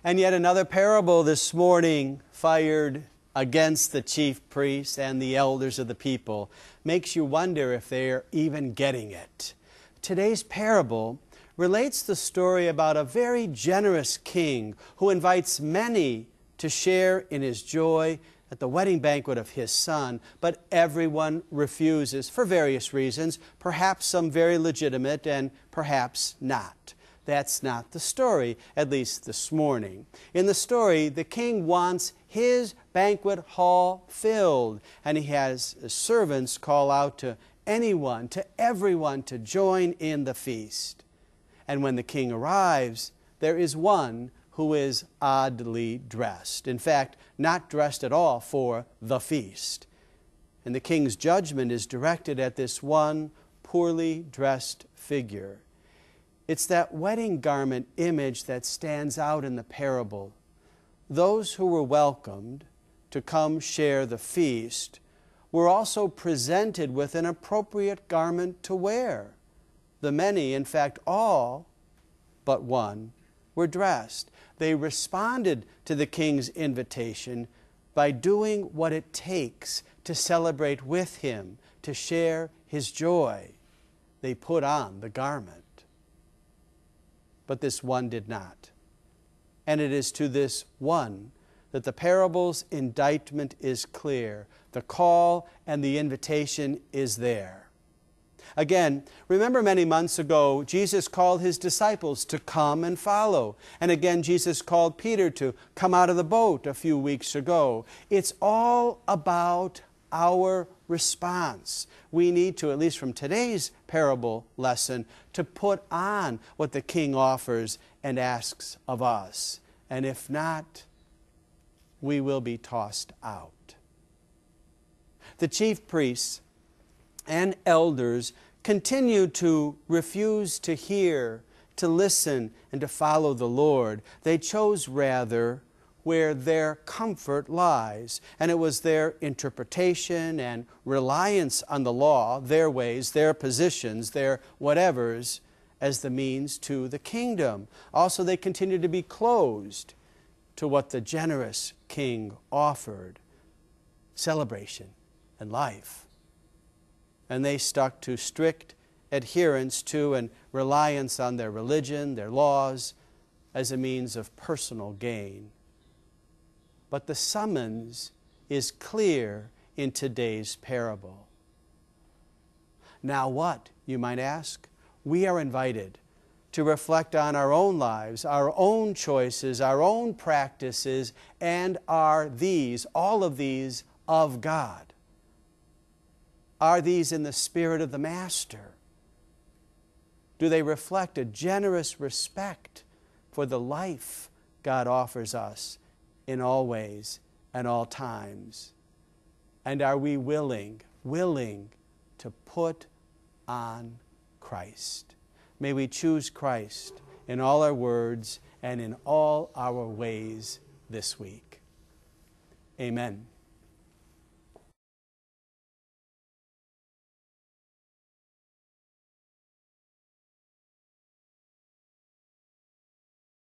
And yet another parable this morning fired against the chief priests and the elders of the people makes you wonder if they're even getting it. Today's parable relates the story about a very generous king who invites many to share in his joy at the wedding banquet of his son, but everyone refuses for various reasons, perhaps some very legitimate and perhaps not. That's not the story, at least this morning. In the story, the king wants his banquet hall filled, and he has servants call out to anyone, to everyone, to join in the feast. And when the king arrives, there is one who is oddly dressed. In fact, not dressed at all for the feast. And the king's judgment is directed at this one poorly dressed figure. It's that wedding garment image that stands out in the parable. Those who were welcomed to come share the feast were also presented with an appropriate garment to wear. The many, in fact all but one, were dressed. They responded to the king's invitation by doing what it takes to celebrate with him, to share his joy. They put on the garment. But this one did not. And it is to this one that the parable's indictment is clear. The call and the invitation is there. Again, remember many months ago, Jesus called his disciples to come and follow. And again, Jesus called Peter to come out of the boat a few weeks ago. It's all about our response. We need to, at least from today's parable lesson, to put on what the king offers and asks of us. And if not, we will be tossed out. The chief priests and elders continued to refuse to hear, to listen, and to follow the Lord. They chose rather where their comfort lies, and it was their interpretation and reliance on the law, their ways, their positions, their whatevers, as the means to the kingdom. Also, they continued to be closed to what the generous king offered, celebration and life. And they stuck to strict adherence to and reliance on their religion, their laws, as a means of personal gain. But the summons is clear in today's parable. Now what, you might ask? We are invited to reflect on our own lives, our own choices, our own practices, and are these, all of these, of God? Are these in the spirit of the Master? Do they reflect a generous respect for the life God offers us in all ways and all times? And are we willing to put on Christ? May we choose Christ in all our words and in all our ways this week. Amen.